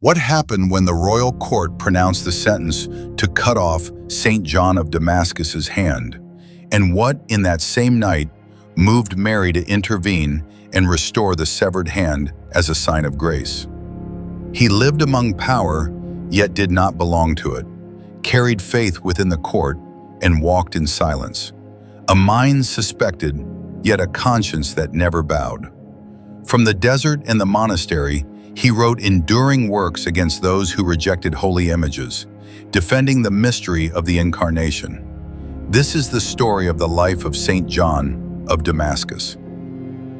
What happened when the royal court pronounced the sentence to cut off Saint John of Damascus's hand? And what, in that same night, moved Mary to intervene and restore the severed hand as a sign of grace? He lived among power, yet did not belong to it, carried faith within the court, and walked in silence. A mind suspected, yet a conscience that never bowed. From the desert and the monastery, he wrote enduring works against those who rejected holy images, defending the mystery of the Incarnation. This is the story of the life of Saint John of Damascus.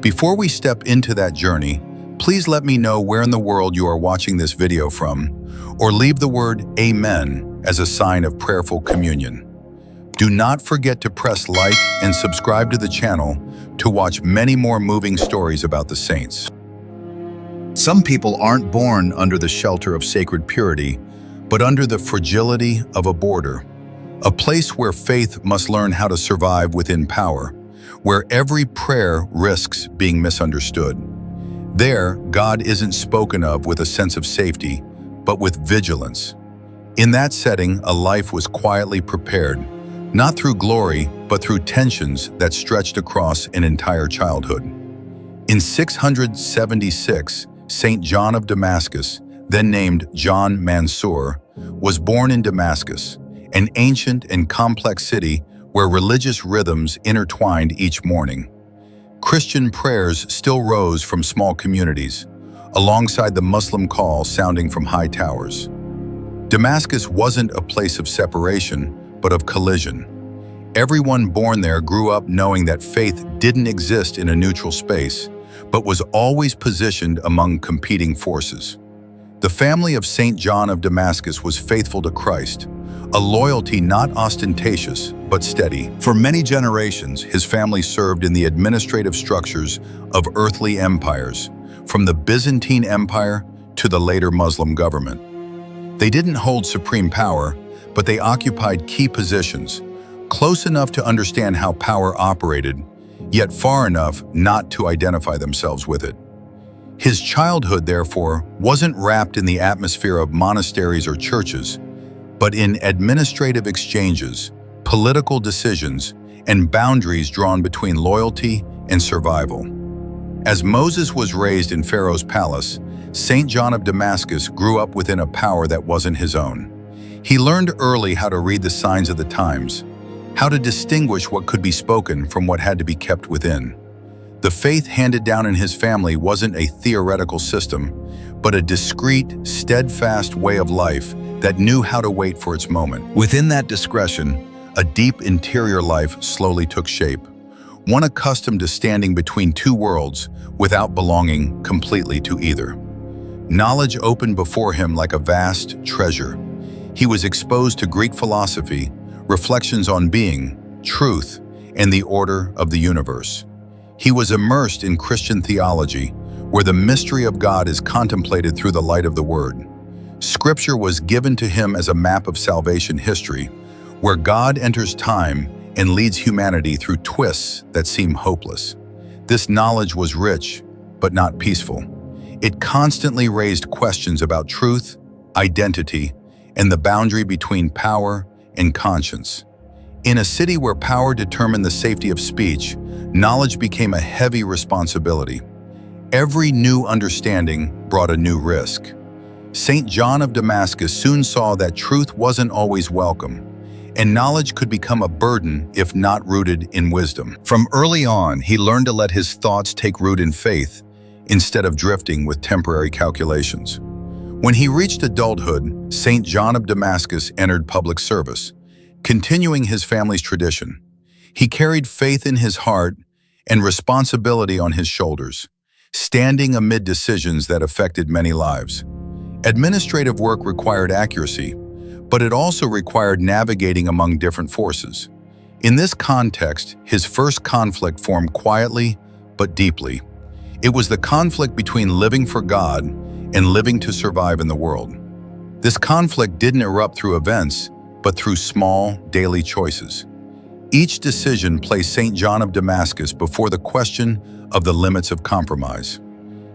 Before we step into that journey, please let me know where in the world you are watching this video from, or leave the word Amen as a sign of prayerful communion. Do not forget to press like and subscribe to the channel to watch many more moving stories about the saints. Some people aren't born under the shelter of sacred purity, but under the fragility of a border, a place where faith must learn how to survive within power, where every prayer risks being misunderstood. There, God isn't spoken of with a sense of safety, but with vigilance. In that setting, a life was quietly prepared, not through glory, but through tensions that stretched across an entire childhood. In 676, Saint John of Damascus, then named John Mansour, was born in Damascus, an ancient and complex city where religious rhythms intertwined each morning. Christian prayers still rose from small communities, alongside the Muslim call sounding from high towers. Damascus wasn't a place of separation, but of collision. Everyone born there grew up knowing that faith didn't exist in a neutral space, but was always positioned among competing forces. The family of Saint John of Damascus was faithful to Christ, a loyalty not ostentatious, but steady. For many generations, his family served in the administrative structures of earthly empires, from the Byzantine Empire to the later Muslim government. They didn't hold supreme power, but they occupied key positions, close enough to understand how power operated, yet far enough not to identify themselves with it. His childhood, therefore, wasn't wrapped in the atmosphere of monasteries or churches, but in administrative exchanges, political decisions, and boundaries drawn between loyalty and survival. As Moses was raised in Pharaoh's palace, Saint John of Damascus grew up within a power that wasn't his own. He learned early how to read the signs of the times, how to distinguish what could be spoken from what had to be kept within. The faith handed down in his family wasn't a theoretical system, but a discreet, steadfast way of life that knew how to wait for its moment. Within that discretion, a deep interior life slowly took shape, one accustomed to standing between two worlds without belonging completely to either. Knowledge opened before him like a vast treasure. He was exposed to Greek philosophy, reflections on being, truth, and the order of the universe. He was immersed in Christian theology, where the mystery of God is contemplated through the light of the Word. Scripture was given to him as a map of salvation history, where God enters time and leads humanity through twists that seem hopeless. This knowledge was rich, but not peaceful. It constantly raised questions about truth, identity, and the boundary between power and conscience. In a city where power determined the safety of speech, knowledge became a heavy responsibility. Every new understanding brought a new risk. Saint John of Damascus soon saw that truth wasn't always welcome, and knowledge could become a burden if not rooted in wisdom. From early on, he learned to let his thoughts take root in faith instead of drifting with temporary calculations. When he reached adulthood, Saint John of Damascus entered public service, continuing his family's tradition. He carried faith in his heart and responsibility on his shoulders, standing amid decisions that affected many lives. Administrative work required accuracy, but it also required navigating among different forces. In this context, his first conflict formed quietly but deeply. It was the conflict between living for God and living to survive in the world. This conflict didn't erupt through events, but through small, daily choices. Each decision placed Saint John of Damascus before the question of the limits of compromise.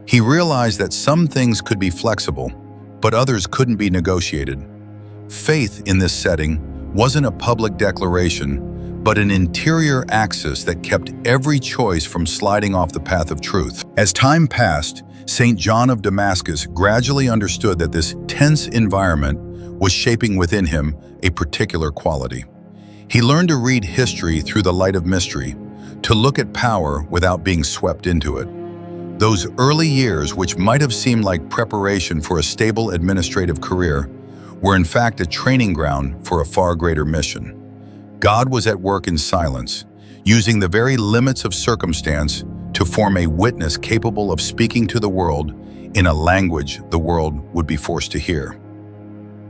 He realized that some things could be flexible, but others couldn't be negotiated. Faith in this setting wasn't a public declaration, but an interior axis that kept every choice from sliding off the path of truth. As time passed, Saint John of Damascus gradually understood that this tense environment was shaping within him a particular quality. He learned to read history through the light of mystery, to look at power without being swept into it. Those early years, which might have seemed like preparation for a stable administrative career, were in fact a training ground for a far greater mission. God was at work in silence, using the very limits of circumstance to form a witness capable of speaking to the world in a language the world would be forced to hear.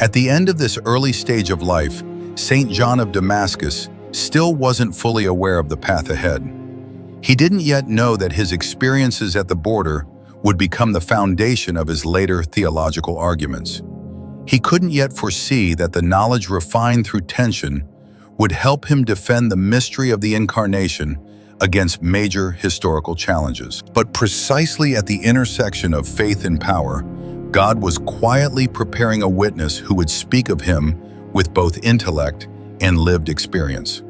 At the end of this early stage of life, Saint John of Damascus still wasn't fully aware of the path ahead. He didn't yet know that his experiences at the border would become the foundation of his later theological arguments. He couldn't yet foresee that the knowledge refined through tension would help him defend the mystery of the Incarnation against major historical challenges. But precisely at the intersection of faith and power, God was quietly preparing a witness who would speak of him with both intellect and lived experience.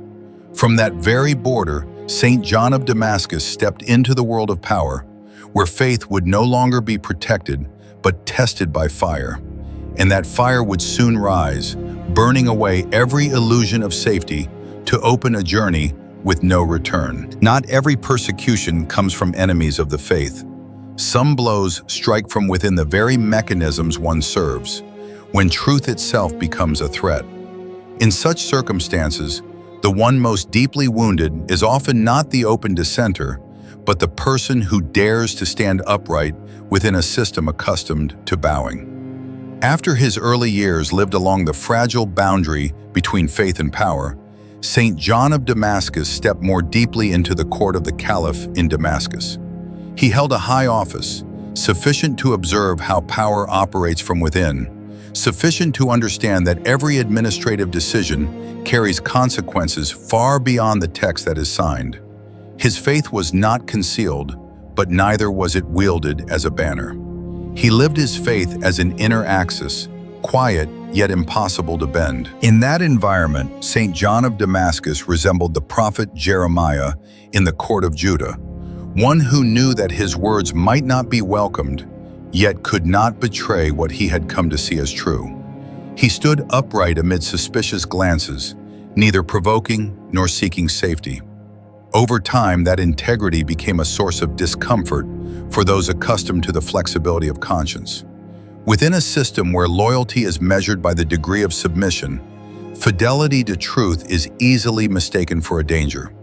From that very border, Saint John of Damascus stepped into the world of power, where faith would no longer be protected, but tested by fire. And that fire would soon rise, burning away every illusion of safety to open a journey with no return. Not every persecution comes from enemies of the faith. Some blows strike from within the very mechanisms one serves, when truth itself becomes a threat. In such circumstances, the one most deeply wounded is often not the open dissenter, but the person who dares to stand upright within a system accustomed to bowing. After his early years lived along the fragile boundary between faith and power, Saint John of Damascus stepped more deeply into the court of the Caliph in Damascus. He held a high office, sufficient to observe how power operates from within, sufficient to understand that every administrative decision carries consequences far beyond the text that is signed. His faith was not concealed, but neither was it wielded as a banner. He lived his faith as an inner axis, quiet yet impossible to bend. In that environment, Saint John of Damascus resembled the prophet Jeremiah in the court of Judah, one who knew that his words might not be welcomed, yet could not betray what he had come to see as true. He stood upright amid suspicious glances, neither provoking nor seeking safety. Over time, that integrity became a source of discomfort for those accustomed to the flexibility of conscience. Within a system where loyalty is measured by the degree of submission, fidelity to truth is easily mistaken for a danger.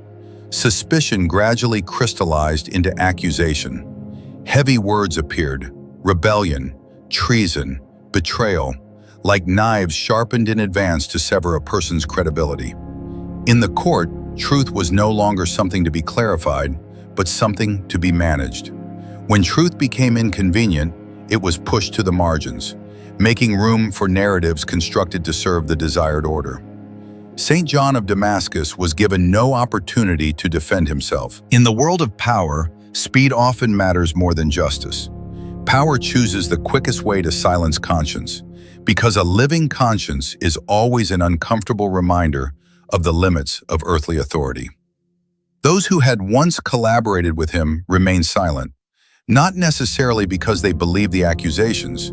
Suspicion gradually crystallized into accusation. Heavy words appeared: rebellion, treason, betrayal, like knives sharpened in advance to sever a person's credibility. In the court, truth was no longer something to be clarified, but something to be managed. When truth became inconvenient, it was pushed to the margins, making room for narratives constructed to serve the desired order. Saint John of Damascus was given no opportunity to defend himself. In the world of power, speed often matters more than justice. Power chooses the quickest way to silence conscience, because a living conscience is always an uncomfortable reminder of the limits of earthly authority. Those who had once collaborated with him remained silent, not necessarily because they believed the accusations,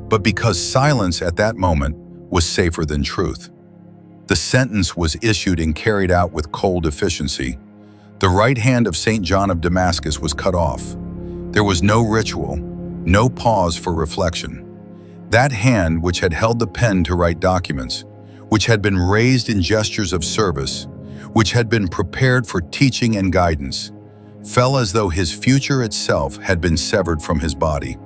but because silence at that moment was safer than truth. The sentence was issued and carried out with cold efficiency. The right hand of Saint John of Damascus was cut off. There was no ritual, no pause for reflection. That hand, which had held the pen to write documents, which had been raised in gestures of service, which had been prepared for teaching and guidance, fell as though his future itself had been severed from his body.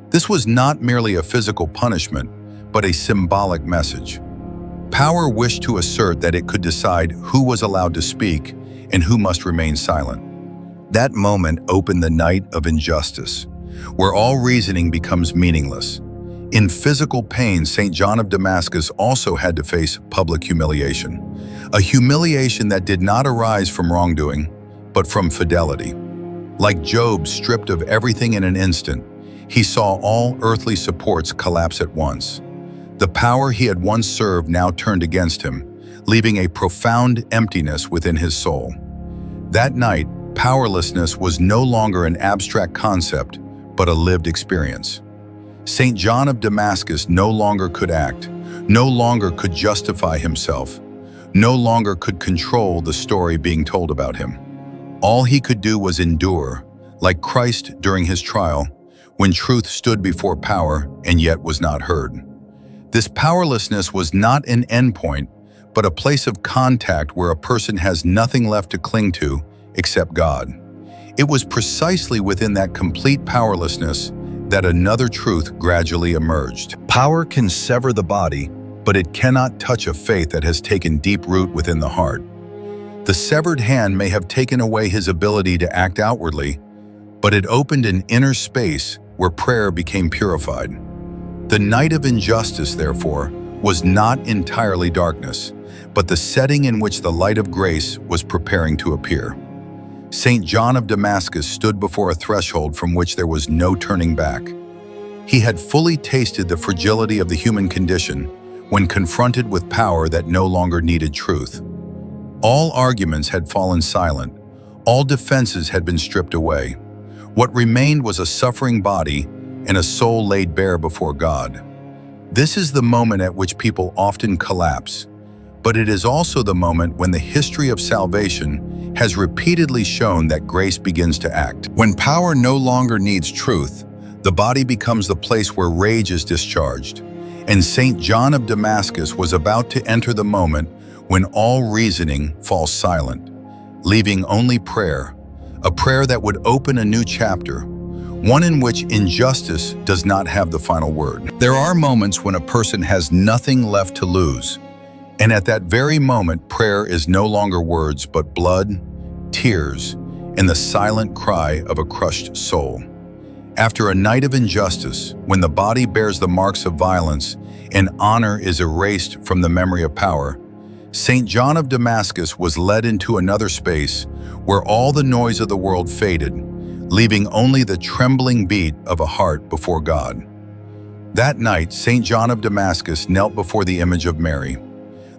This was not merely a physical punishment, but a symbolic message. Power wished to assert that it could decide who was allowed to speak and who must remain silent. That moment opened the night of injustice, where all reasoning becomes meaningless. In physical pain, Saint John of Damascus also had to face public humiliation, a humiliation that did not arise from wrongdoing, but from fidelity. Like Job stripped of everything in an instant, He saw all earthly supports collapse at once. The power he had once served now turned against him, leaving a profound emptiness within his soul. That night, powerlessness was no longer an abstract concept, but a lived experience. Saint John of Damascus no longer could act, no longer could justify himself, no longer could control the story being told about him. All he could do was endure, like Christ during his trial, when truth stood before power and yet was not heard. This powerlessness was not an endpoint, but a place of contact where a person has nothing left to cling to except God. It was precisely within that complete powerlessness that another truth gradually emerged. Power can sever the body, but it cannot touch a faith that has taken deep root within the heart. The severed hand may have taken away his ability to act outwardly, but it opened an inner space where prayer became purified. The night of injustice, therefore, was not entirely darkness, but the setting in which the light of grace was preparing to appear. Saint John of Damascus stood before a threshold from which there was no turning back. He had fully tasted the fragility of the human condition when confronted with power that no longer needed truth. All arguments had fallen silent. All defenses had been stripped away. What remained was a suffering body and a soul laid bare before God. This is the moment at which people often collapse, but it is also the moment when the history of salvation has repeatedly shown that grace begins to act. When power no longer needs truth, the body becomes the place where rage is discharged. And Saint John of Damascus was about to enter the moment when all reasoning falls silent, leaving only prayer, a prayer that would open a new chapter, one in which injustice does not have the final word. There are moments when a person has nothing left to lose, and at that very moment, prayer is no longer words but blood, tears, and the silent cry of a crushed soul. After a night of injustice, when the body bears the marks of violence and honor is erased from the memory of power, Saint John of Damascus was led into another space where all the noise of the world faded, leaving only the trembling beat of a heart before God. That night, Saint John of Damascus knelt before the image of Mary.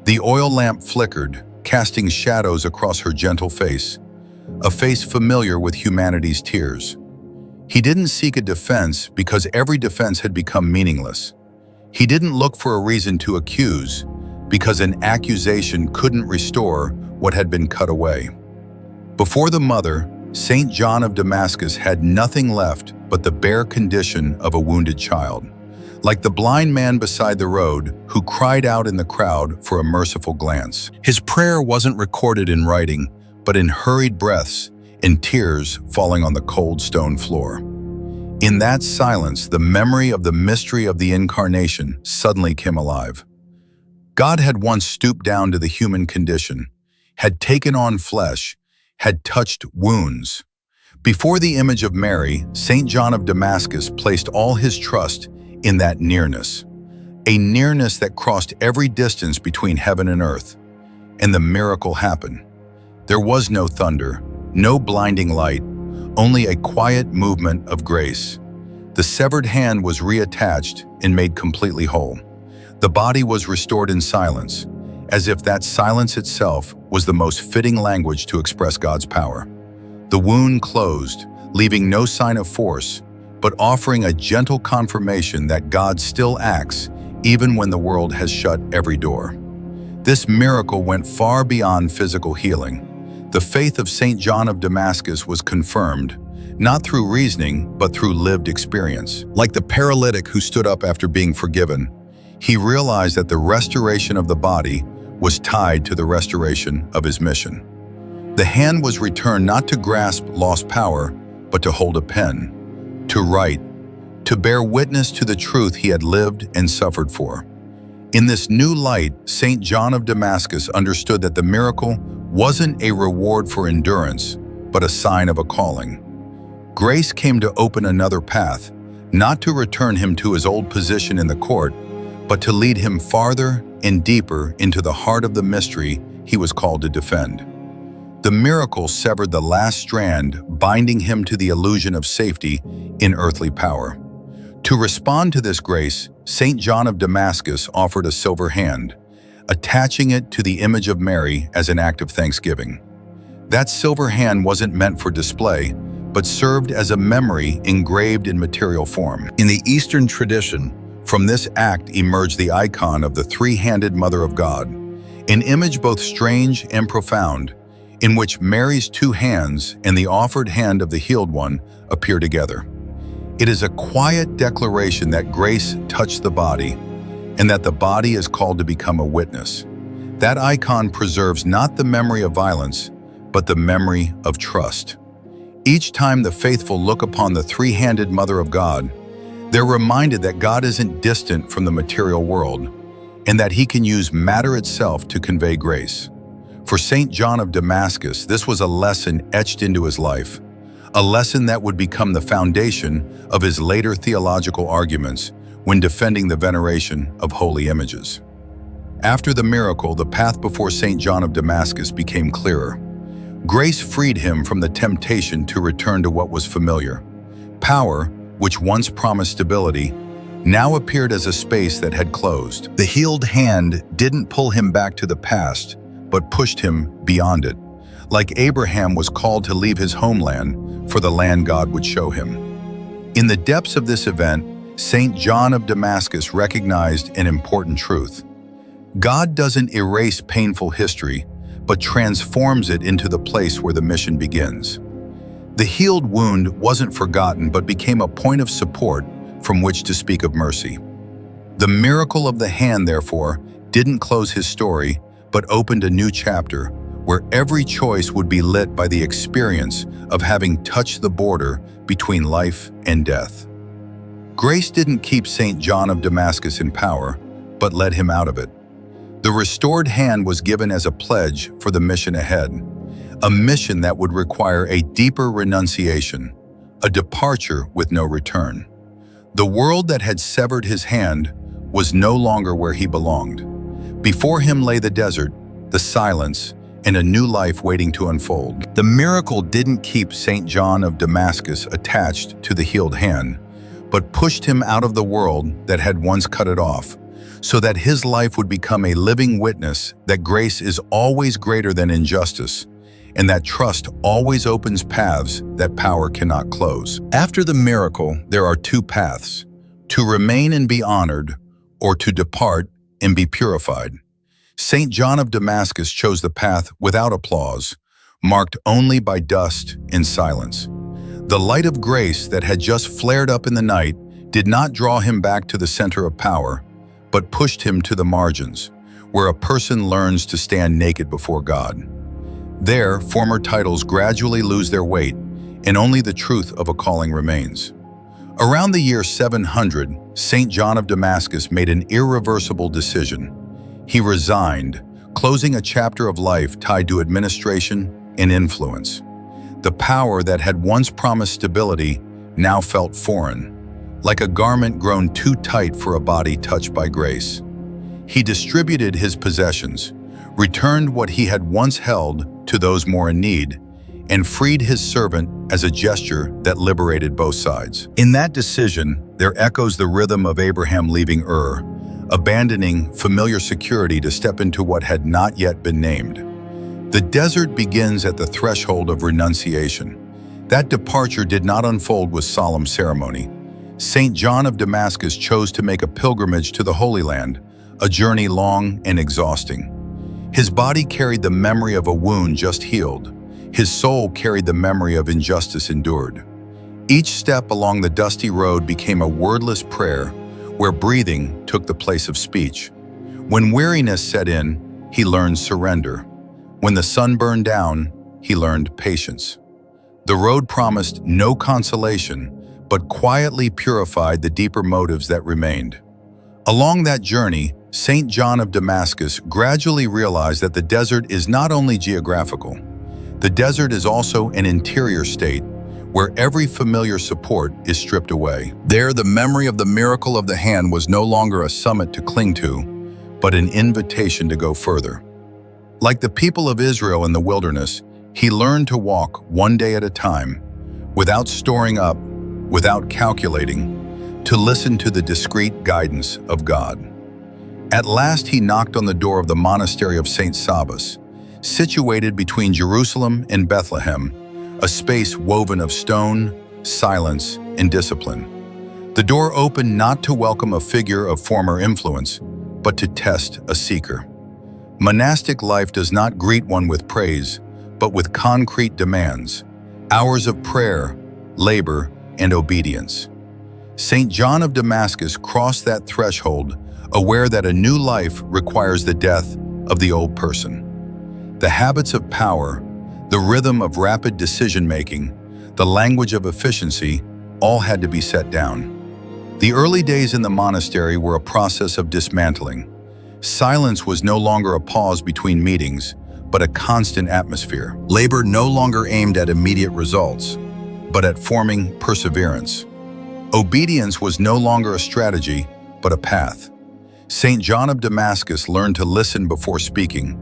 The oil lamp flickered, casting shadows across her gentle face, a face familiar with humanity's tears. He didn't seek a defense because every defense had become meaningless. He didn't look for a reason to accuse because an accusation couldn't restore what had been cut away. Before the mother, Saint John of Damascus had nothing left but the bare condition of a wounded child, like the blind man beside the road who cried out in the crowd for a merciful glance. His prayer wasn't recorded in writing, but in hurried breaths, in tears falling on the cold stone floor. In that silence, the memory of the mystery of the Incarnation suddenly came alive. God had once stooped down to the human condition, had taken on flesh, had touched wounds. Before the image of Mary, Saint John of Damascus placed all his trust in that nearness, a nearness that crossed every distance between heaven and earth. And the miracle happened. There was no thunder, no blinding light, only a quiet movement of grace. The severed hand was reattached and made completely whole. The body was restored in silence, as if that silence itself was the most fitting language to express God's power. The wound closed, leaving no sign of force, but offering a gentle confirmation that God still acts even when the world has shut every door. This miracle went far beyond physical healing. The faith of Saint John of Damascus was confirmed, not through reasoning, but through lived experience. Like the paralytic who stood up after being forgiven, he realized that the restoration of the body was tied to the restoration of his mission. The hand was returned not to grasp lost power, but to hold a pen, to write, to bear witness to the truth he had lived and suffered for. In this new light, Saint John of Damascus understood that the miracle wasn't a reward for endurance, but a sign of a calling. Grace came to open another path, not to return him to his old position in the court, but to lead him farther and deeper into the heart of the mystery he was called to defend. The miracle severed the last strand, binding him to the illusion of safety in earthly power. To respond to this grace, Saint John of Damascus offered a silver hand, attaching it to the image of Mary as an act of thanksgiving. That silver hand wasn't meant for display, but served as a memory engraved in material form. In the Eastern tradition, from this act emerged the icon of the three-handed Mother of God, an image both strange and profound, in which Mary's two hands and the offered hand of the healed one appear together. It is a quiet declaration that grace touched the body, and that the body is called to become a witness. That icon preserves not the memory of violence, but the memory of trust. Each time the faithful look upon the three-handed Mother of God, they're reminded that God isn't distant from the material world, and that He can use matter itself to convey grace. For Saint John of Damascus, this was a lesson etched into his life, a lesson that would become the foundation of his later theological arguments when defending the veneration of holy images. After the miracle, the path before Saint John of Damascus became clearer. Grace freed him from the temptation to return to what was familiar. Power, which once promised stability, now appeared as a space that had closed. The healed hand didn't pull him back to the past, but pushed him beyond it. Like Abraham was called to leave his homeland for the land God would show him. In the depths of this event, Saint John of Damascus recognized an important truth. God doesn't erase painful history, but transforms it into the place where the mission begins. The healed wound wasn't forgotten, but became a point of support from which to speak of mercy. The miracle of the hand, therefore, didn't close his story, but opened a new chapter where every choice would be lit by the experience of having touched the border between life and death. Grace didn't keep Saint John of Damascus in power, but led him out of it. The restored hand was given as a pledge for the mission ahead, a mission that would require a deeper renunciation, a departure with no return. The world that had severed his hand was no longer where he belonged. Before him lay the desert, the silence, and a new life waiting to unfold. The miracle didn't keep Saint John of Damascus attached to the healed hand, but pushed him out of the world that had once cut it off, so that his life would become a living witness that grace is always greater than injustice, and that trust always opens paths that power cannot close. After the miracle, there are two paths: to remain and be honored, or to depart and be purified. Saint John of Damascus chose the path without applause, marked only by dust and silence. The light of grace that had just flared up in the night did not draw him back to the center of power, but pushed him to the margins, where a person learns to stand naked before God. There, former titles gradually lose their weight, and only the truth of a calling remains. Around the year 700, Saint John of Damascus made an irreversible decision. He resigned, closing a chapter of life tied to administration and influence. The power that had once promised stability now felt foreign, like a garment grown too tight for a body touched by grace. He distributed his possessions, returned what he had once held to those more in need, and freed his servant as a gesture that liberated both sides. In that decision, there echoes the rhythm of Abraham leaving Ur, abandoning familiar security to step into what had not yet been named. The desert begins at the threshold of renunciation. That departure did not unfold with solemn ceremony. Saint John of Damascus chose to make a pilgrimage to the Holy Land, a journey long and exhausting. His body carried the memory of a wound just healed. His soul carried the memory of injustice endured. Each step along the dusty road became a wordless prayer, where breathing took the place of speech. When weariness set in, he learned surrender. When the sun burned down, he learned patience. The road promised no consolation, but quietly purified the deeper motives that remained. Along that journey, Saint John of Damascus gradually realized that the desert is not only geographical. The desert is also an interior state, where every familiar support is stripped away. There, the memory of the miracle of the hand was no longer a summit to cling to, but an invitation to go further. Like the people of Israel in the wilderness, he learned to walk one day at a time, without storing up, without calculating, to listen to the discreet guidance of God. At last he knocked on the door of the monastery of Saint Sabas, situated between Jerusalem and Bethlehem, a space woven of stone, silence, and discipline. The door opened not to welcome a figure of former influence, but to test a seeker. Monastic life does not greet one with praise, but with concrete demands, hours of prayer, labor, and obedience. Saint John of Damascus crossed that threshold, aware that a new life requires the death of the old person. The habits of power, the rhythm of rapid decision-making, the language of efficiency, all had to be set down. The early days in the monastery were a process of dismantling. Silence was no longer a pause between meetings, but a constant atmosphere. Labor no longer aimed at immediate results, but at forming perseverance. Obedience was no longer a strategy, but a path. Saint John of Damascus learned to listen before speaking,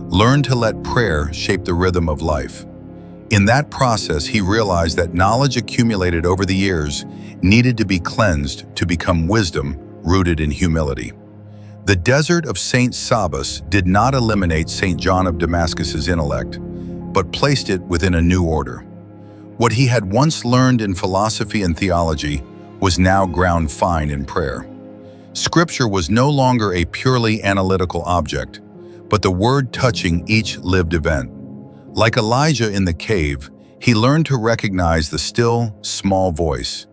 learned to let prayer shape the rhythm of life. In that process, he realized that knowledge accumulated over the years needed to be cleansed to become wisdom rooted in humility. The desert of Saint Sabas did not eliminate Saint John of Damascus's intellect, but placed it within a new order. What he had once learned in philosophy and theology was now ground fine in prayer. Scripture was no longer a purely analytical object, but the word touching each lived event. Like Elijah in the cave, he learned to recognize the still, small voice,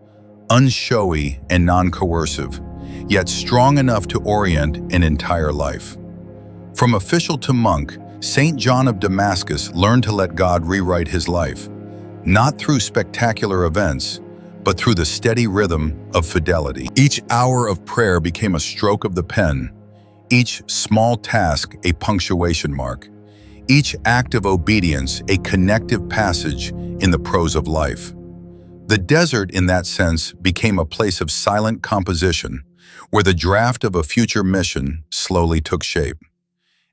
unshowy and non-coercive, yet strong enough to orient an entire life. From official to monk, Saint John of Damascus learned to let God rewrite his life, not through spectacular events, but through the steady rhythm of fidelity. Each hour of prayer became a stroke of the pen, each small task a punctuation mark, each act of obedience a connective passage in the prose of life. The desert, in that sense, became a place of silent composition, where the draft of a future mission slowly took shape.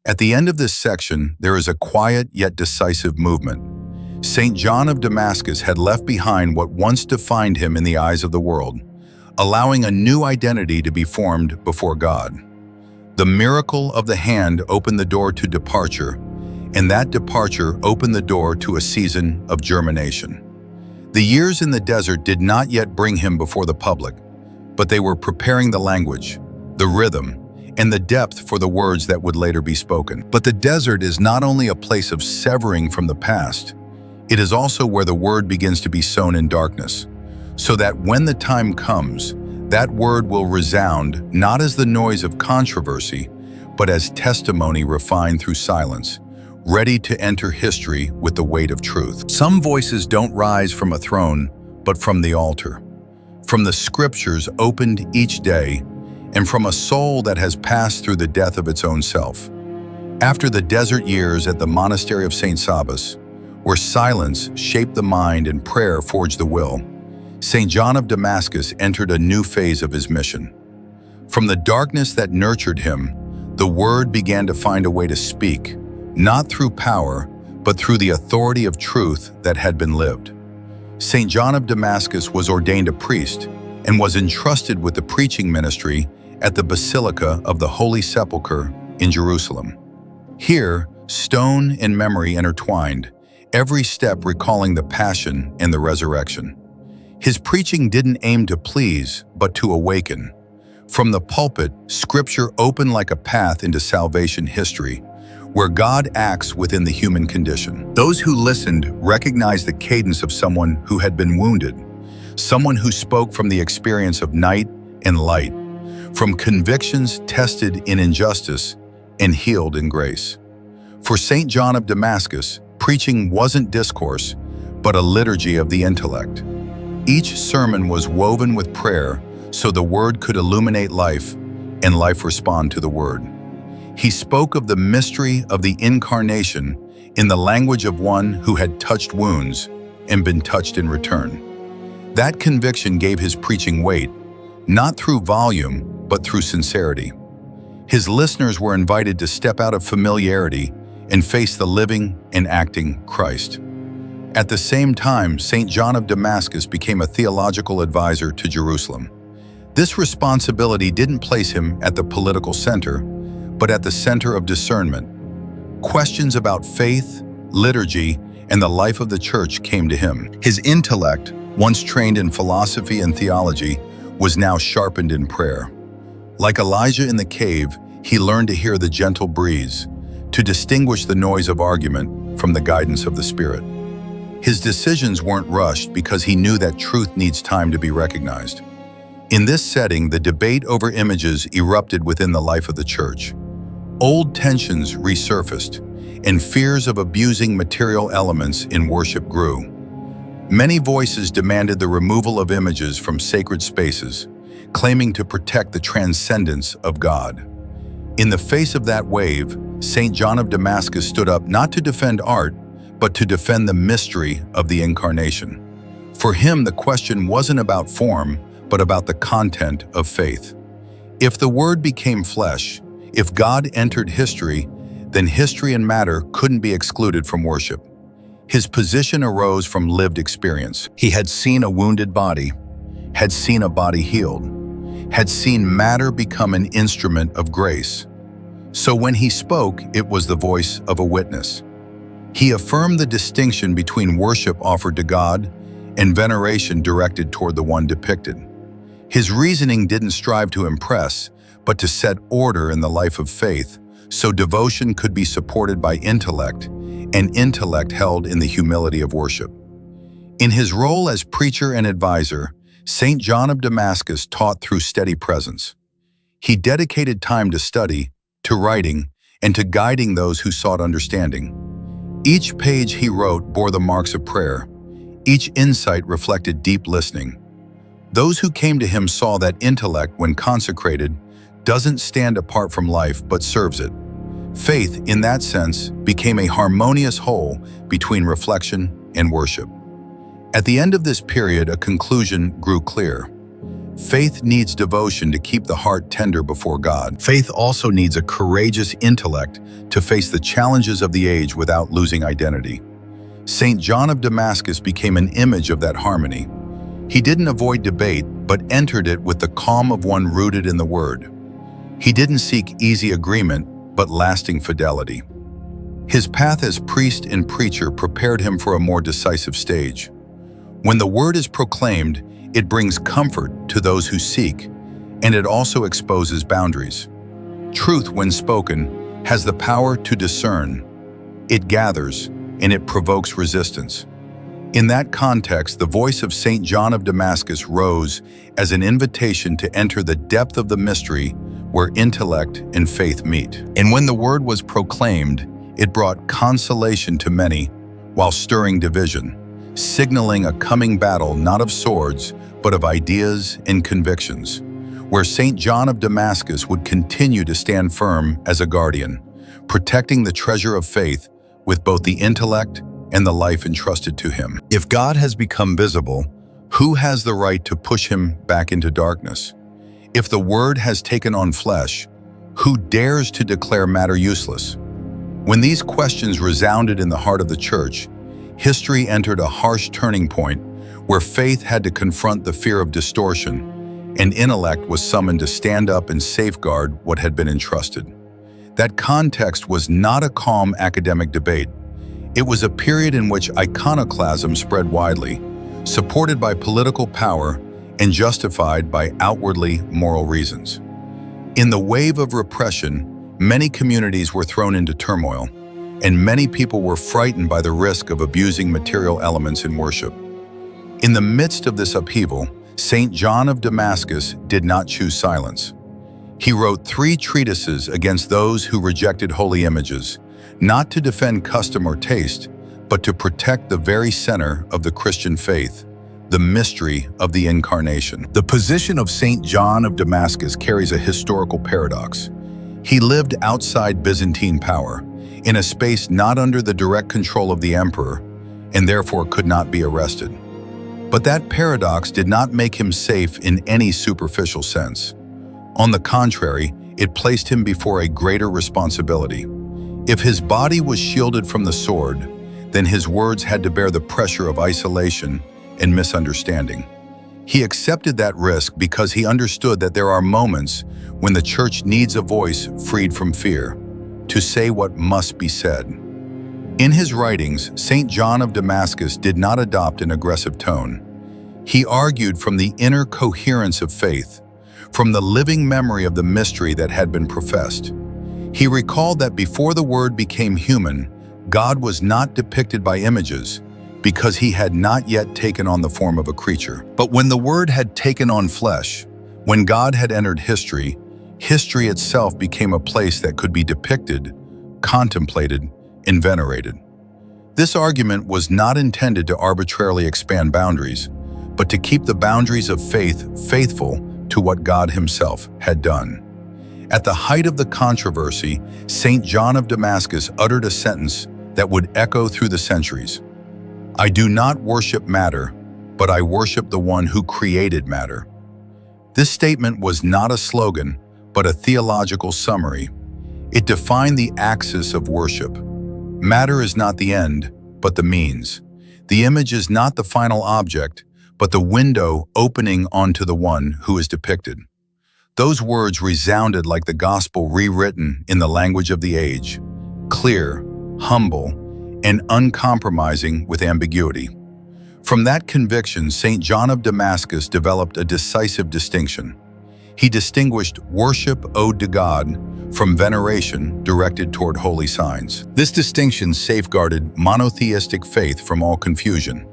At the end of this section, there is a quiet yet decisive movement. Saint John of Damascus had left behind what once defined him in the eyes of the world, allowing a new identity to be formed before God. The miracle of the hand opened the door to departure, and that departure opened the door to a season of germination. The years in the desert did not yet bring him before the public, but they were preparing the language, the rhythm, and the depth for the words that would later be spoken. But the desert is not only a place of severing from the past, it is also where the word begins to be sown in darkness, so that when the time comes, that word will resound not as the noise of controversy, but as testimony refined through silence, ready to enter history with the weight of truth. Some voices don't rise from a throne, but from the altar, from the scriptures opened each day, and from a soul that has passed through the death of its own self. After the desert years at the monastery of Saint Sabas, where silence shaped the mind and prayer forged the will, Saint John of Damascus entered a new phase of his mission. From the darkness that nurtured him, the word began to find a way to speak, not through power, but through the authority of truth that had been lived. Saint John of Damascus was ordained a priest and was entrusted with the preaching ministry at the Basilica of the Holy Sepulchre in Jerusalem. Here, stone and memory intertwined, every step recalling the passion and the resurrection. His preaching didn't aim to please, but to awaken. From the pulpit, Scripture opened like a path into salvation history, where God acts within the human condition. Those who listened recognized the cadence of someone who had been wounded, someone who spoke from the experience of night and light, from convictions tested in injustice and healed in grace. For Saint John of Damascus, preaching wasn't discourse, but a liturgy of the intellect. Each sermon was woven with prayer so the word could illuminate life and life respond to the word. He spoke of the mystery of the Incarnation in the language of one who had touched wounds and been touched in return. That conviction gave his preaching weight, not through volume, but through sincerity. His listeners were invited to step out of familiarity and face the living and acting Christ. At the same time, Saint John of Damascus became a theological advisor to Jerusalem. This responsibility didn't place him at the political center, but at the center of discernment. Questions about faith, liturgy, and the life of the church came to him. His intellect, once trained in philosophy and theology, was now sharpened in prayer. Like Elijah in the cave, he learned to hear the gentle breeze, to distinguish the noise of argument from the guidance of the Spirit. His decisions weren't rushed because he knew that truth needs time to be recognized. In this setting, the debate over images erupted within the life of the church. Old tensions resurfaced, and fears of abusing material elements in worship grew. Many voices demanded the removal of images from sacred spaces, claiming to protect the transcendence of God. In the face of that wave, Saint John of Damascus stood up not to defend art, but to defend the mystery of the Incarnation. For him, the question wasn't about form, but about the content of faith. If the Word became flesh, if God entered history, then history and matter couldn't be excluded from worship. His position arose from lived experience. He had seen a wounded body, had seen a body healed, had seen matter become an instrument of grace. So when he spoke, it was the voice of a witness. He affirmed the distinction between worship offered to God and veneration directed toward the one depicted. His reasoning didn't strive to impress, but to set order in the life of faith, so devotion could be supported by intellect, and intellect held in the humility of worship. In his role as preacher and advisor, Saint John of Damascus taught through steady presence. He dedicated time to study, to writing, and to guiding those who sought understanding. Each page he wrote bore the marks of prayer. Each insight reflected deep listening. Those who came to him saw that intellect, when consecrated, doesn't stand apart from life but serves it. Faith, in that sense, became a harmonious whole between reflection and worship. At the end of this period, a conclusion grew clear. Faith needs devotion to keep the heart tender before God. Faith also needs a courageous intellect to face the challenges of the age without losing identity. Saint John of Damascus became an image of that harmony. He didn't avoid debate, but entered it with the calm of one rooted in the Word. He didn't seek easy agreement, but lasting fidelity. His path as priest and preacher prepared him for a more decisive stage. When the Word is proclaimed, it brings comfort to those who seek, and it also exposes boundaries. Truth, when spoken, has the power to discern. It gathers, and it provokes resistance. In that context, the voice of Saint John of Damascus rose as an invitation to enter the depth of the mystery where intellect and faith meet. And when the Word was proclaimed, it brought consolation to many while stirring division, signaling a coming battle not of swords, but of ideas and convictions, where Saint John of Damascus would continue to stand firm as a guardian, protecting the treasure of faith with both the intellect and the life entrusted to him. If God has become visible, who has the right to push him back into darkness? If the Word has taken on flesh, who dares to declare matter useless? When these questions resounded in the heart of the Church, history entered a harsh turning point where faith had to confront the fear of distortion, and intellect was summoned to stand up and safeguard what had been entrusted. That context was not a calm academic debate. It was a period in which iconoclasm spread widely, supported by political power and justified by outwardly moral reasons. In the wave of repression, many communities were thrown into turmoil, and many people were frightened by the risk of abusing material elements in worship. In the midst of this upheaval, Saint John of Damascus did not choose silence. He wrote 3 treatises against those who rejected holy images, not to defend custom or taste, but to protect the very center of the Christian faith, the mystery of the Incarnation. The position of Saint John of Damascus carries a historical paradox. He lived outside Byzantine power, in a space not under the direct control of the emperor, and therefore could not be arrested. But that paradox did not make him safe in any superficial sense. On the contrary, it placed him before a greater responsibility. If his body was shielded from the sword, then his words had to bear the pressure of isolation and misunderstanding. He accepted that risk because he understood that there are moments when the church needs a voice freed from fear, to say what must be said. In his writings, Saint John of Damascus did not adopt an aggressive tone. He argued from the inner coherence of faith, from the living memory of the mystery that had been professed. He recalled that before the Word became human, God was not depicted by images, because he had not yet taken on the form of a creature. But when the Word had taken on flesh, when God had entered history, history itself became a place that could be depicted, contemplated, and venerated. This argument was not intended to arbitrarily expand boundaries, but to keep the boundaries of faith faithful to what God himself had done. At the height of the controversy, Saint John of Damascus uttered a sentence that would echo through the centuries. "I do not worship matter, but I worship the one who created matter." This statement was not a slogan, but a theological summary. It defined the axis of worship. Matter is not the end, but the means. The image is not the final object, but the window opening onto the one who is depicted. Those words resounded like the gospel rewritten in the language of the age, clear, humble, and uncompromising with ambiguity. From that conviction, Saint John of Damascus developed a decisive distinction. He distinguished worship owed to God from veneration directed toward holy signs. This distinction safeguarded monotheistic faith from all confusion,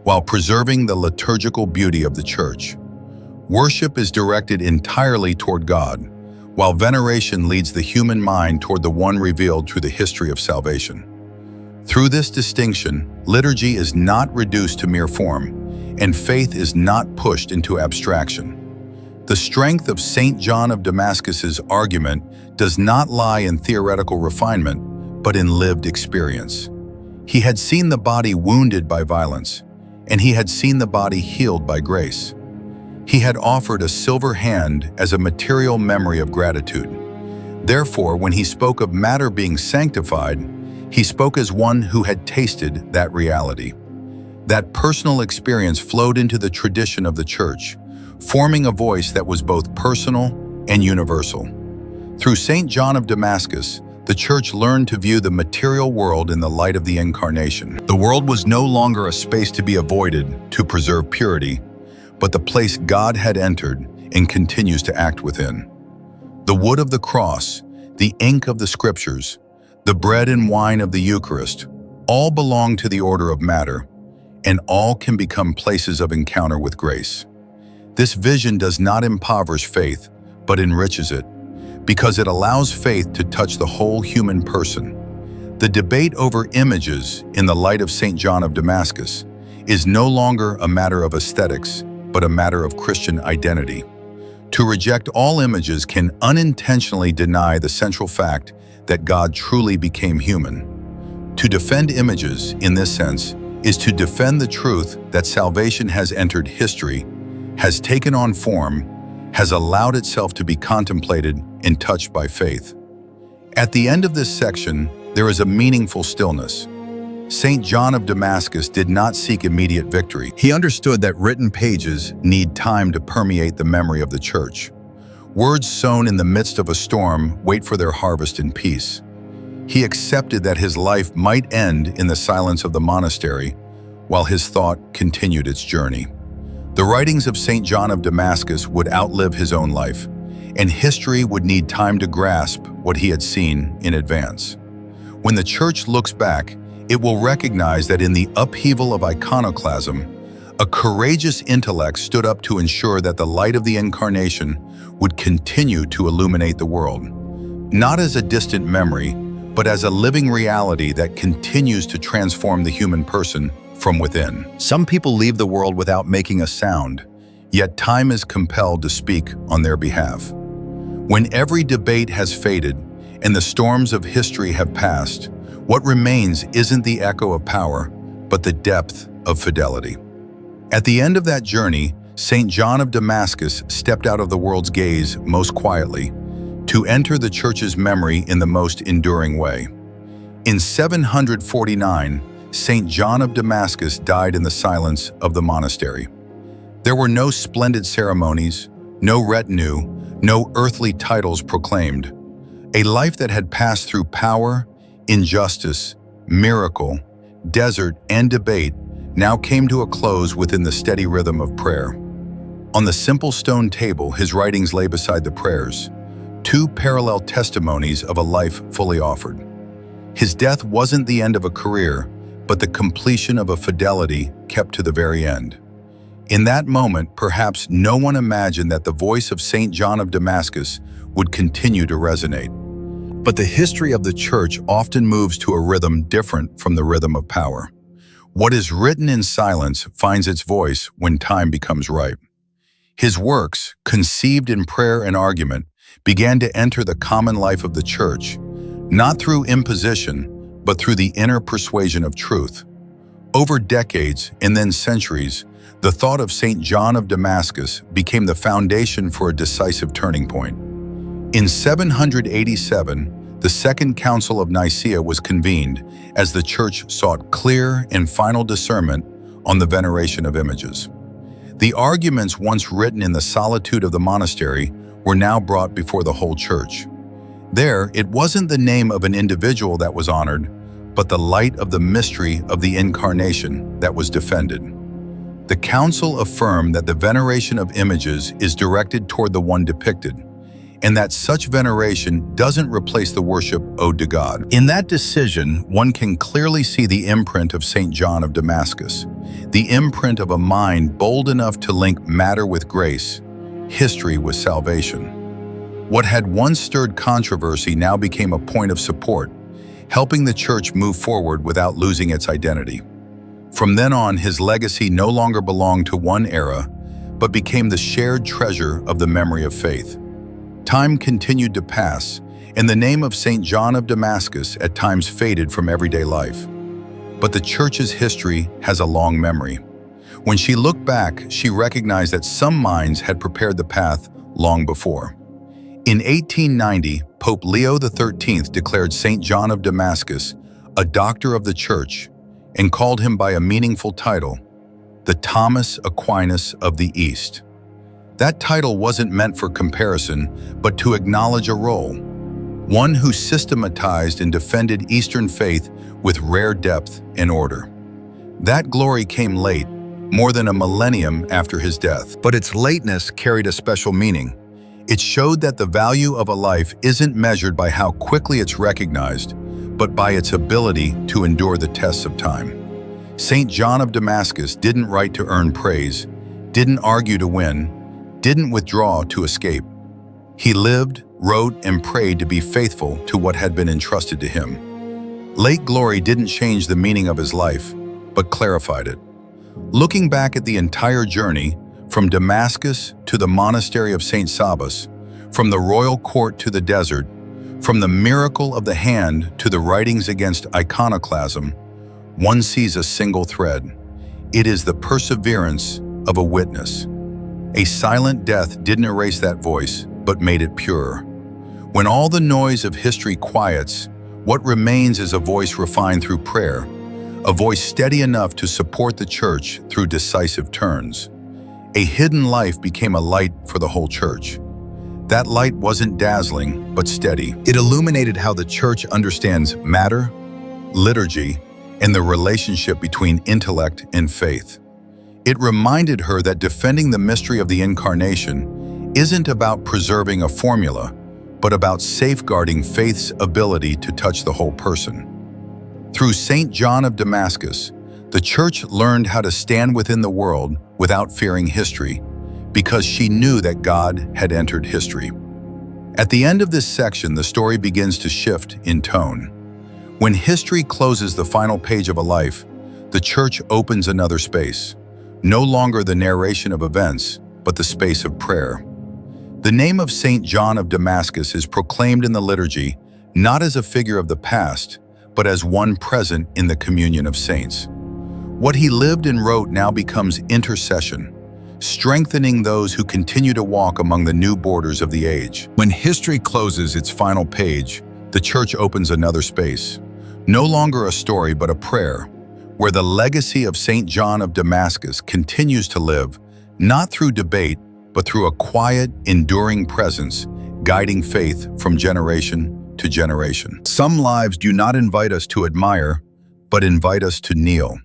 while preserving the liturgical beauty of the Church. Worship is directed entirely toward God, while veneration leads the human mind toward the one revealed through the history of salvation. Through this distinction, liturgy is not reduced to mere form, and faith is not pushed into abstraction. The strength of Saint John of Damascus's argument does not lie in theoretical refinement, but in lived experience. He had seen the body wounded by violence, and he had seen the body healed by grace. He had offered a silver hand as a material memory of gratitude. Therefore, when he spoke of matter being sanctified, he spoke as one who had tasted that reality. That personal experience flowed into the tradition of the Church, forming a voice that was both personal and universal. Through Saint John of Damascus, the Church learned to view the material world in the light of the Incarnation. The world was no longer a space to be avoided to preserve purity, but the place God had entered and continues to act within. The wood of the cross, the ink of the Scriptures, the bread and wine of the Eucharist, all belong to the order of matter, and all can become places of encounter with grace. This vision does not impoverish faith, but enriches it, because it allows faith to touch the whole human person. The debate over images in the light of Saint John of Damascus is no longer a matter of aesthetics, but a matter of Christian identity. To reject all images can unintentionally deny the central fact that God truly became human. To defend images, in this sense, is to defend the truth that salvation has entered history, has taken on form, has allowed itself to be contemplated and touched by faith. At the end of this section, there is a meaningful stillness. Saint John of Damascus did not seek immediate victory. He understood that written pages need time to permeate the memory of the Church. Words sown in the midst of a storm wait for their harvest in peace. He accepted that his life might end in the silence of the monastery, while his thought continued its journey. The writings of Saint John of Damascus would outlive his own life, and history would need time to grasp what he had seen in advance. When the Church looks back, it will recognize that in the upheaval of iconoclasm, a courageous intellect stood up to ensure that the light of the Incarnation would continue to illuminate the world, not as a distant memory, but as a living reality that continues to transform the human person from within. Some people leave the world without making a sound, yet time is compelled to speak on their behalf. When every debate has faded and the storms of history have passed, what remains isn't the echo of power, but the depth of fidelity. At the end of that journey, Saint John of Damascus stepped out of the world's gaze most quietly to enter the Church's memory in the most enduring way. In 749, Saint John of Damascus died in the silence of the monastery. There were no splendid ceremonies, no retinue, no earthly titles proclaimed. A life that had passed through power, injustice, miracle, desert, and debate now came to a close within the steady rhythm of prayer. On the simple stone table, his writings lay beside the prayers, two parallel testimonies of a life fully offered. His death wasn't the end of a career, but the completion of a fidelity kept to the very end. In that moment, perhaps no one imagined that the voice of Saint John of Damascus would continue to resonate. But the history of the Church often moves to a rhythm different from the rhythm of power. What is written in silence finds its voice when time becomes ripe. His works, conceived in prayer and argument, began to enter the common life of the Church, not through imposition, but through the inner persuasion of truth. Over decades, and then centuries, the thought of Saint John of Damascus became the foundation for a decisive turning point. In 787, the Second Council of Nicaea was convened as the Church sought clear and final discernment on the veneration of images. The arguments once written in the solitude of the monastery were now brought before the whole Church. There, it wasn't the name of an individual that was honored, but the light of the mystery of the Incarnation that was defended. The Council affirmed that the veneration of images is directed toward the one depicted, and that such veneration doesn't replace the worship owed to God. In that decision, one can clearly see the imprint of Saint John of Damascus, the imprint of a mind bold enough to link matter with grace, history with salvation. What had once stirred controversy now became a point of support, helping the Church move forward without losing its identity. From then on, his legacy no longer belonged to one era, but became the shared treasure of the memory of faith. Time continued to pass, and the name of Saint John of Damascus at times faded from everyday life. But the Church's history has a long memory. When she looked back, she recognized that some minds had prepared the path long before. In 1890, Pope Leo XIII declared Saint John of Damascus a doctor of the Church and called him by a meaningful title, the Thomas Aquinas of the East. That title wasn't meant for comparison, but to acknowledge a role, one who systematized and defended Eastern faith with rare depth and order. That glory came late, more than a millennium after his death, but its lateness carried a special meaning. It showed that the value of a life isn't measured by how quickly it's recognized, but by its ability to endure the tests of time. Saint John of Damascus didn't write to earn praise, didn't argue to win, didn't withdraw to escape. He lived, wrote, and prayed to be faithful to what had been entrusted to him. Late glory didn't change the meaning of his life, but clarified it. Looking back at the entire journey, from Damascus to the monastery of St. Sabas, from the royal court to the desert, from the miracle of the hand to the writings against iconoclasm, one sees a single thread. It is the perseverance of a witness. A silent death didn't erase that voice, but made it purer. When all the noise of history quiets, what remains is a voice refined through prayer, a voice steady enough to support the Church through decisive turns. A hidden life became a light for the whole Church. That light wasn't dazzling, but steady. It illuminated how the Church understands matter, liturgy, and the relationship between intellect and faith. It reminded her that defending the mystery of the Incarnation isn't about preserving a formula, but about safeguarding faith's ability to touch the whole person. Through Saint John of Damascus, the Church learned how to stand within the world without fearing history, because she knew that God had entered history. At the end of this section, the story begins to shift in tone. When history closes the final page of a life, the Church opens another space, no longer the narration of events, but the space of prayer. The name of Saint John of Damascus is proclaimed in the liturgy not as a figure of the past, but as one present in the communion of saints. What he lived and wrote now becomes intercession, strengthening those who continue to walk among the new borders of the age. When history closes its final page, the Church opens another space, no longer a story but a prayer, where the legacy of Saint John of Damascus continues to live, not through debate, but through a quiet, enduring presence, guiding faith from generation to generation. Some lives do not invite us to admire, but invite us to kneel.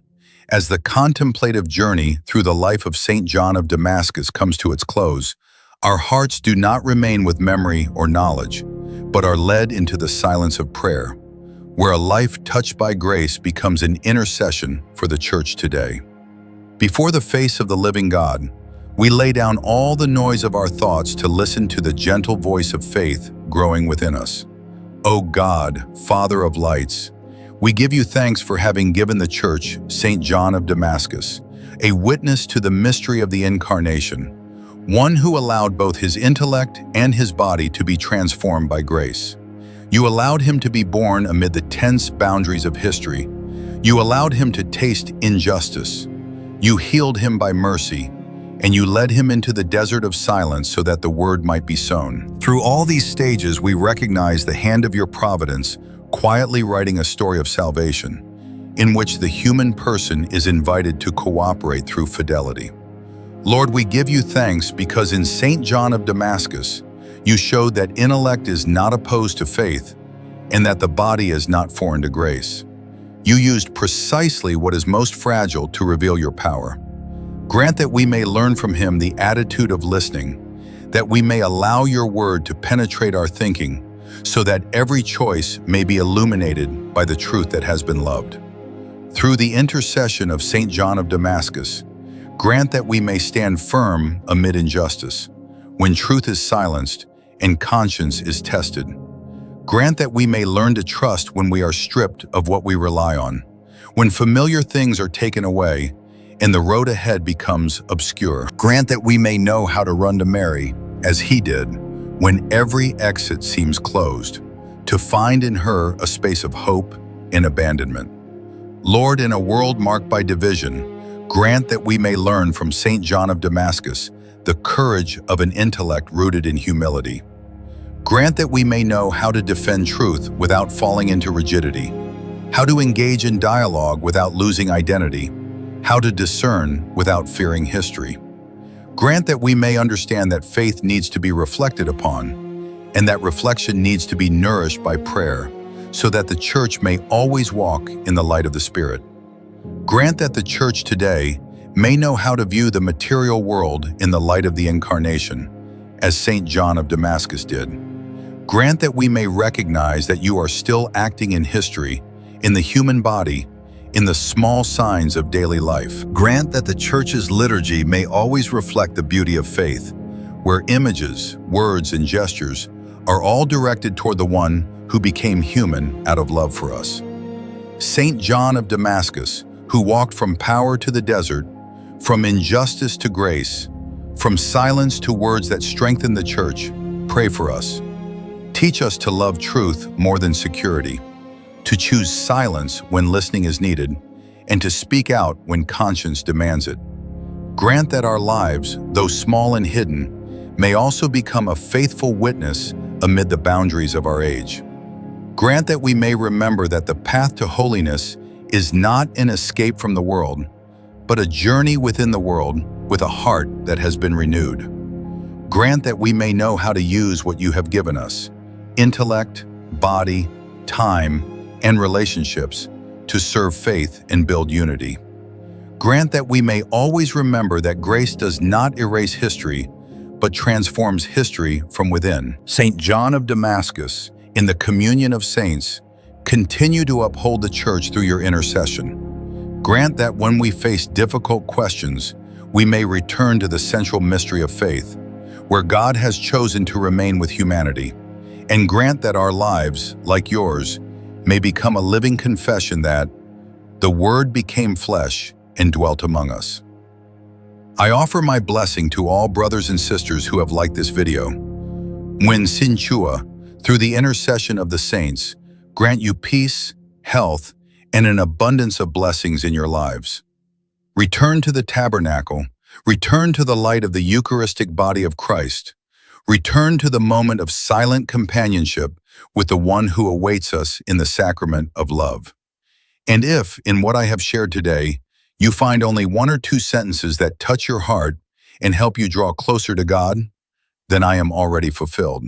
As the contemplative journey through the life of Saint John of Damascus comes to its close, our hearts do not remain with memory or knowledge, but are led into the silence of prayer, where a life touched by grace becomes an intercession for the Church today. Before the face of the living God, we lay down all the noise of our thoughts to listen to the gentle voice of faith growing within us. O God, Father of lights, we give you thanks for having given the Church Saint John of Damascus, a witness to the mystery of the Incarnation, one who allowed both his intellect and his body to be transformed by grace. You allowed him to be born amid the tense boundaries of history. You allowed him to taste injustice. You healed him by mercy, and you led him into the desert of silence so that the word might be sown. Through all these stages, we recognize the hand of your providence, quietly writing a story of salvation, in which the human person is invited to cooperate through fidelity. Lord, we give you thanks because in Saint John of Damascus, you showed that intellect is not opposed to faith and that the body is not foreign to grace. You used precisely what is most fragile to reveal your power. Grant that we may learn from him the attitude of listening, that we may allow your word to penetrate our thinking, so that every choice may be illuminated by the truth that has been loved. Through the intercession of Saint John of Damascus, grant that we may stand firm amid injustice, when truth is silenced and conscience is tested. Grant that we may learn to trust when we are stripped of what we rely on, when familiar things are taken away and the road ahead becomes obscure. Grant that we may know how to run to Mary, as he did, when every exit seems closed, to find in her a space of hope and abandonment. Lord, in a world marked by division, grant that we may learn from Saint John of Damascus the courage of an intellect rooted in humility. Grant that we may know how to defend truth without falling into rigidity, how to engage in dialogue without losing identity, how to discern without fearing history. Grant that we may understand that faith needs to be reflected upon, and that reflection needs to be nourished by prayer, so that the Church may always walk in the light of the Spirit. Grant that the Church today may know how to view the material world in the light of the Incarnation, as Saint John of Damascus did. Grant that we may recognize that you are still acting in history, in the human body, in the small signs of daily life. Grant that the Church's liturgy may always reflect the beauty of faith, where images, words, and gestures are all directed toward the one who became human out of love for us. Saint John of Damascus, who walked from power to the desert, from injustice to grace, from silence to words that strengthen the Church, pray for us. Teach us to love truth more than security, to choose silence when listening is needed, and to speak out when conscience demands it. Grant that our lives, though small and hidden, may also become a faithful witness amid the boundaries of our age. Grant that we may remember that the path to holiness is not an escape from the world, but a journey within the world with a heart that has been renewed. Grant that we may know how to use what you have given us, intellect, body, time, and relationships, to serve faith and build unity. Grant that we may always remember that grace does not erase history, but transforms history from within. Saint John of Damascus, in the communion of saints, continue to uphold the Church through your intercession. Grant that when we face difficult questions, we may return to the central mystery of faith, where God has chosen to remain with humanity, and grant that our lives, like yours, may become a living confession that the Word became flesh and dwelt among us. I offer my blessing to all brothers and sisters who have liked this video. When Sinchua, through the intercession of the saints, grant you peace, health, and an abundance of blessings in your lives. Return to the tabernacle, return to the light of the Eucharistic body of Christ, return to the moment of silent companionship with the one who awaits us in the sacrament of love. And if, in what I have shared today, you find only one or two sentences that touch your heart and help you draw closer to God, then I am already fulfilled.